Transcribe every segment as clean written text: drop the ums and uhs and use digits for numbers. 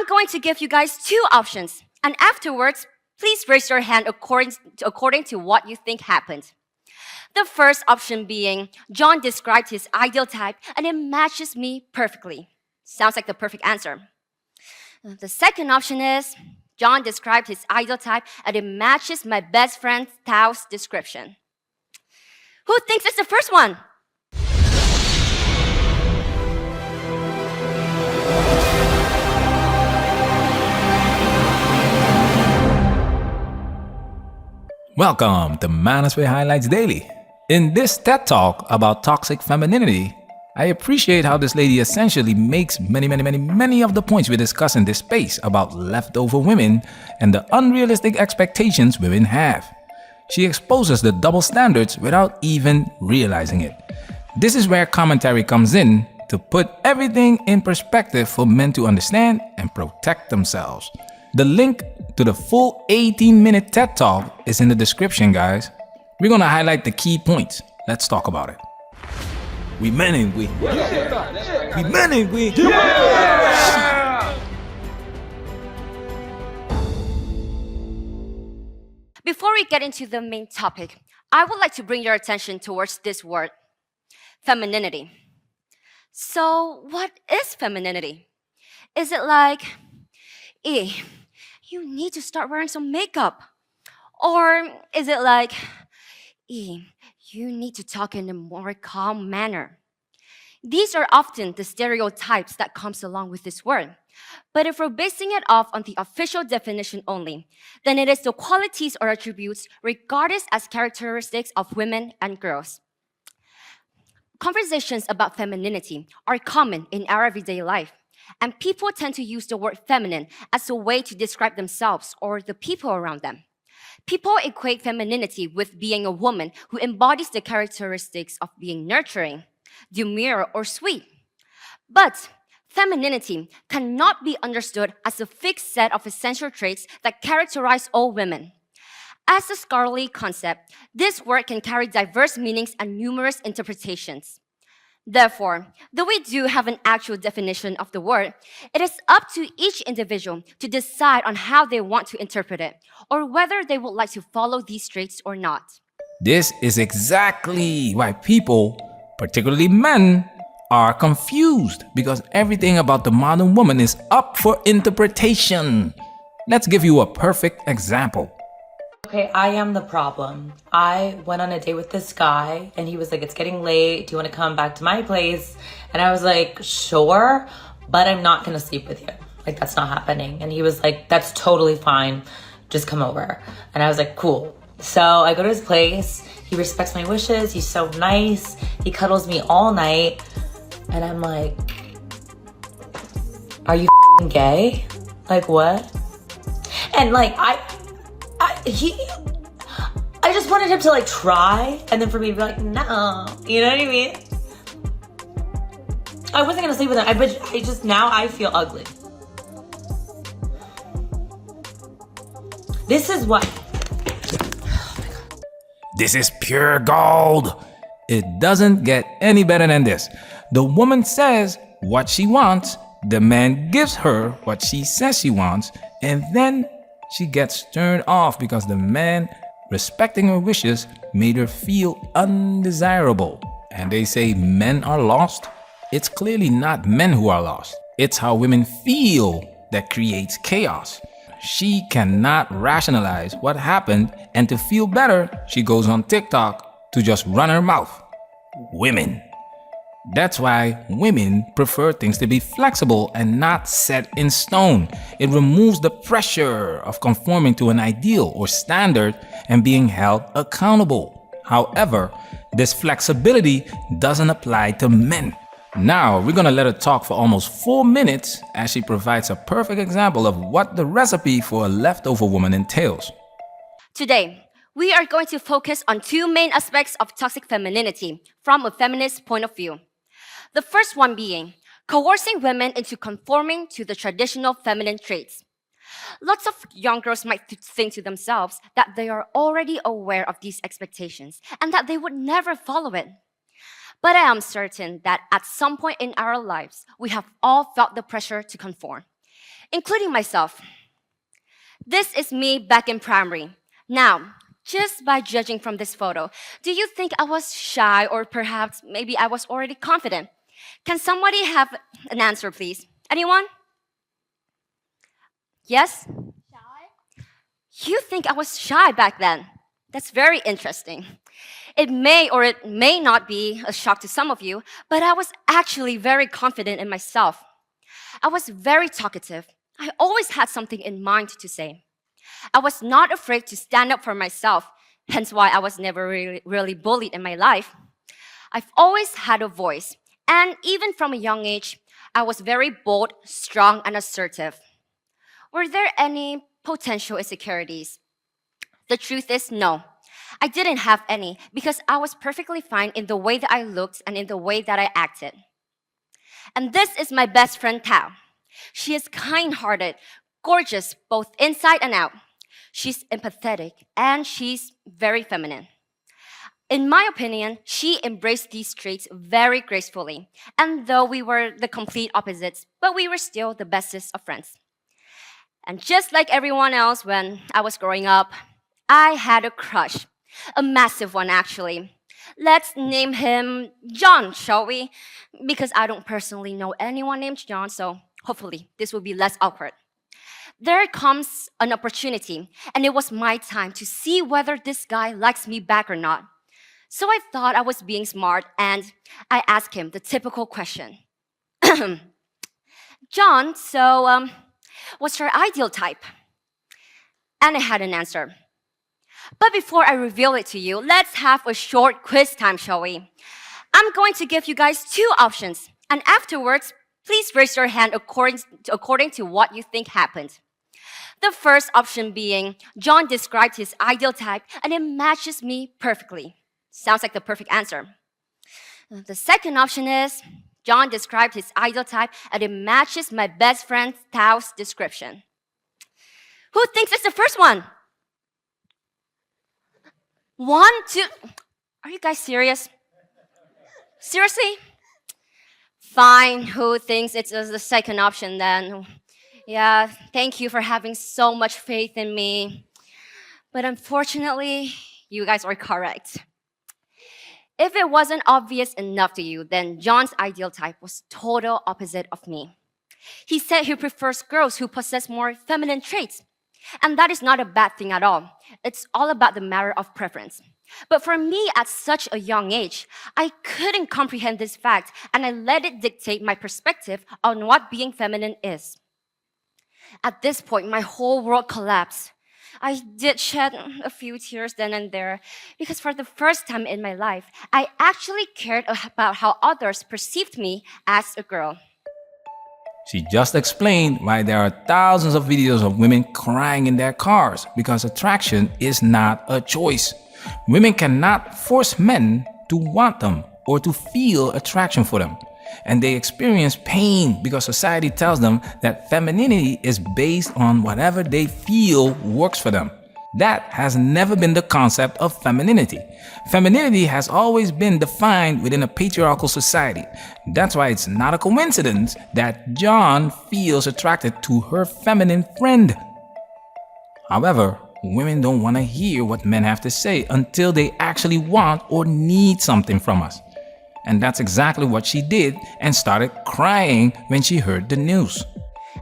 I'm going to give you guys two options, and afterwards, please raise your hand according to what you think happened. The first option being, John described his ideal type and it matches me perfectly. Sounds like the perfect answer. The second option is, John described his ideal type and it matches my best friend Tao's description. Who thinks it's the first one? Welcome to Manosphere Highlights Daily. In this TED Talk about toxic femininity, I appreciate how this lady essentially makes many of the points we discuss in this space about leftover women and the unrealistic expectations women have. She exposes the double standards without even realizing it. This is where commentary comes in to put everything in perspective for men to understand and protect themselves. The link to the full 18-minute TED Talk is in the description, guys. We're gonna highlight the key points. Let's talk about it. We men ain't we? Yeah. We men ain't we? Yeah. Before we get into the main topic, I would like to bring your attention towards this word, femininity. So, what is femininity? Is it like, you need to start wearing some makeup? Or is it like, you need to talk in a more calm manner? These are often the stereotypes that comes along with this word. But if we're basing it off on the official definition only, then it is the qualities or attributes regarded as characteristics of women and girls. Conversations about femininity are common in our everyday life, and people tend to use the word feminine as a way to describe themselves or the people around them. People equate femininity with being a woman who embodies the characteristics of being nurturing, demure, or sweet. But femininity cannot be understood as a fixed set of essential traits that characterize all women. As a scholarly concept, this word can carry diverse meanings and numerous interpretations. Therefore, though we do have an actual definition of the word, it is up to each individual to decide on how they want to interpret it, or whether they would like to follow these traits or not. This is exactly why people, particularly men, are confused, because everything about the modern woman is up for interpretation. Let's give you a perfect example. Okay, I am the problem. I went on a date with this guy and he was like, it's getting late. Do you want to come back to my place? And I was like, sure, but I'm not going to sleep with you. Like, that's not happening. And he was like, that's totally fine. Just come over. And I was like, cool. So I go to his place. He respects my wishes. He's so nice. He cuddles me all night. And I'm like, are you gay? Like, what? And like, I just wanted him to like try, and then for me to be like, no, you know what I mean? I wasn't gonna sleep with him, but I just, now I feel ugly. This is what, This is pure gold. It doesn't get any better than this. The woman says what she wants, the man gives her what she says she wants, and then she gets turned off because the man, respecting her wishes, made her feel undesirable. And they say men are lost. It's clearly not men who are lost. It's how women feel that creates chaos. She cannot rationalize what happened, and to feel better, she goes on TikTok to just run her mouth. Women. That's why women prefer things to be flexible and not set in stone. It removes the pressure of conforming to an ideal or standard and being held accountable. However, this flexibility doesn't apply to men. Now, we're gonna let her talk for almost 4 minutes as she provides a perfect example of what the recipe for a leftover woman entails. Today, we are going to focus on two main aspects of toxic femininity from a feminist point of view. The first one being coercing women into conforming to the traditional feminine traits. Lots of young girls might think to themselves that they are already aware of these expectations and that they would never follow it. But I am certain that at some point in our lives, we have all felt the pressure to conform. including myself. This is me back in primary. Now, just by judging from this photo, do you think I was shy or perhaps maybe I was already confident? Can somebody have an answer, please? Anyone? Yes? You think I was shy back then? That's very interesting. It may or it may not be a shock to some of you, but I was actually very confident in myself. I was very talkative. I always had something in mind to say. I was not afraid to stand up for myself, hence why I was never really bullied in my life. I've always had a voice, and even from a young age, I was very bold, strong, and assertive. Were there any potential insecurities? The truth is, no. I didn't have any because I was perfectly fine in the way that I looked and in the way that I acted. And this is my best friend, Tao. She is kind hearted, gorgeous, both inside and out. She's empathetic, and she's very feminine. In my opinion, she embraced these traits very gracefully. And though we were the complete opposites, but we were still the bestest of friends. And just like everyone else when I was growing up, I had a crush. A massive one, actually. Let's name him John, shall we? Because I don't personally know anyone named John, so hopefully this will be less awkward. There comes an opportunity, and it was my time to see whether this guy likes me back or not. So I thought I was being smart, and I asked him the typical question. John, so what's your ideal type? And I had an answer. But before I reveal it to you, let's have a short quiz time, shall we? I'm going to give you guys two options, and afterwards, please raise your hand according to what you think happened. The first option being, John described his ideal type and it matches me perfectly. Sounds like the perfect answer. The second option is, John described his ideal type and it matches my best friend Tao's description. Who thinks it's the first one? 1, 2. Are you guys serious? Seriously? Fine, who thinks it's the second option then? Yeah, thank you for having so much faith in me. But unfortunately, you guys are correct. If it wasn't obvious enough to you, then John's ideal type was total opposite of me. He said he prefers girls who possess more feminine traits. And that is not a bad thing at all. It's all about the matter of preference. But for me, at such a young age, I couldn't comprehend this fact, and I let it dictate my perspective on what being feminine is. At this point, my whole world collapsed. I did shed a few tears then and there, because for the first time in my life, I actually cared about how others perceived me as a girl. She just explained why there are thousands of videos of women crying in their cars because attraction is not a choice. Women cannot force men to want them or to feel attraction for them. And they experience pain because society tells them that femininity is based on whatever they feel works for them. That has never been the concept of femininity. Femininity has always been defined within a patriarchal society. That's why it's not a coincidence that John feels attracted to her feminine friend. However, women don't want to hear what men have to say until they actually want or need something from us. And that's exactly what she did and started crying when she heard the news.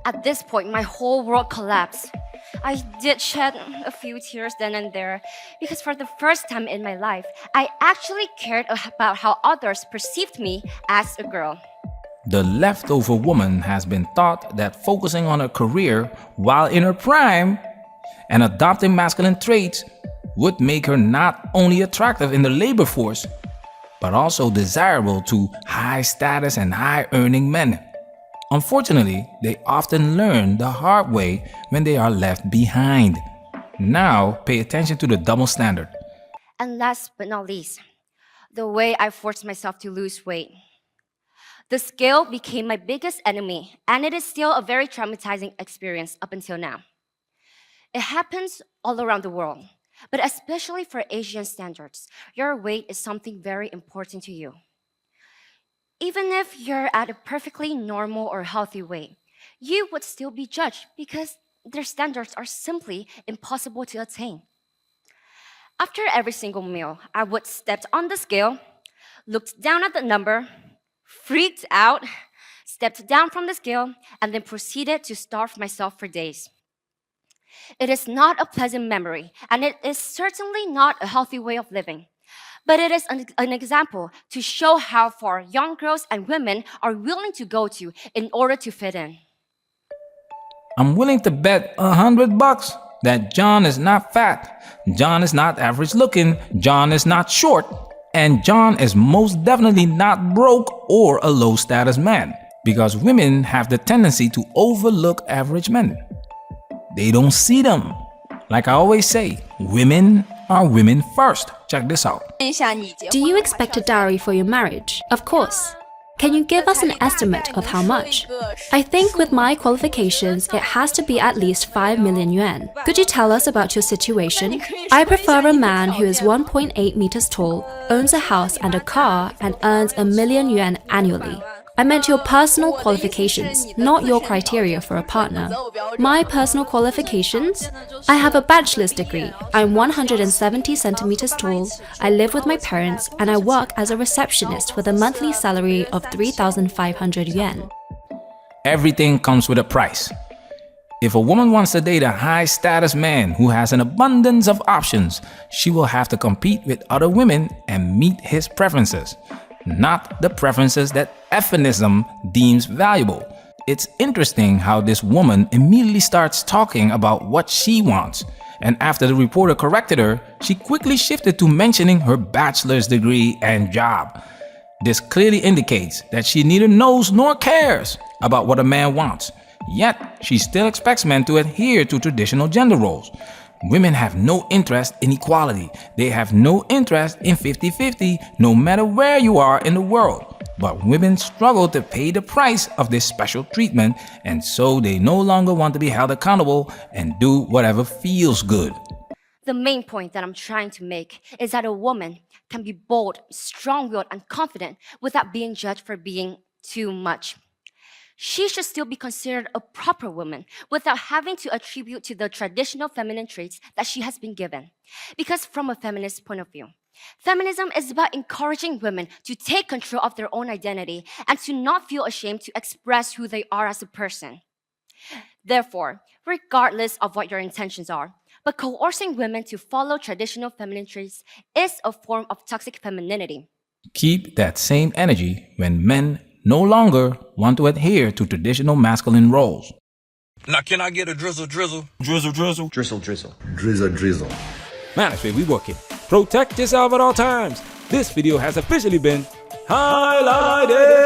At this point, my whole world collapsed. I did shed a few tears then and there, because for the first time in my life, I actually cared about how others perceived me as a girl. The leftover woman has been taught that focusing on her career while in her prime and adopting masculine traits would make her not only attractive in the labor force, but also desirable to high status and high earning men. Unfortunately, they often learn the hard way when they are left behind. Now, pay attention to the double standard. And last but not least, the way I forced myself to lose weight. The scale became my biggest enemy, and it is still a very traumatizing experience up until now. It happens all around the world, but especially for Asian standards, your weight is something very important to you. Even if you're at a perfectly normal or healthy weight, you would still be judged because their standards are simply impossible to attain. After every single meal, I would step on the scale, looked down at the number, freaked out, stepped down from the scale, and then proceeded to starve myself for days. It is not a pleasant memory, and it is certainly not a healthy way of living. But it is an example to show how far young girls and women are willing to go to in order to fit in. I'm willing to bet $100 that John is not fat, John is not average looking, John is not short, and John is most definitely not broke or a low status man. Because women have the tendency to overlook average men. They don't see them. Like I always say, women are women first. Check this out. Do you expect a dowry for your marriage? Of course. Can you give us an estimate of how much? I think with my qualifications, it has to be at least 5 million yuan. Could you tell us about your situation? I prefer a man who is 1.8 meters tall, owns a house and a car, and earns 1 million yuan annually. I meant your personal qualifications, not your criteria for a partner. My personal qualifications? I have a bachelor's degree. I'm 170 centimeters tall. I live with my parents and I work as a receptionist with a monthly salary of 3,500 yuan. Everything comes with a price. If a woman wants to date a high-status man who has an abundance of options, she will have to compete with other women and meet his preferences, not the preferences that feminism deems valuable. It's interesting how this woman immediately starts talking about what she wants, and after the reporter corrected her, she quickly shifted to mentioning her bachelor's degree and job. This clearly indicates that she neither knows nor cares about what a man wants, yet she still expects men to adhere to traditional gender roles. Women have no interest in equality. They have no interest in 50-50, no matter where you are in the world. But women struggle to pay the price of this special treatment, and so they no longer want to be held accountable and do whatever feels good. The main point that I'm trying to make is that a woman can be bold, strong-willed, and confident without being judged for being too much. She should still be considered a proper woman without having to attribute to the traditional feminine traits that she has been given. Because from a feminist point of view, feminism is about encouraging women to take control of their own identity and to not feel ashamed to express who they are as a person. Therefore, regardless of what your intentions are, but coercing women to follow traditional feminine traits is a form of toxic femininity. Keep that same energy when men no longer want to adhere to traditional masculine roles. Now, can I get a drizzle, drizzle? Drizzle, drizzle. Drizzle, drizzle. Drizzle, drizzle. Management, we working. Protect yourself at all times. This video has officially been highlighted.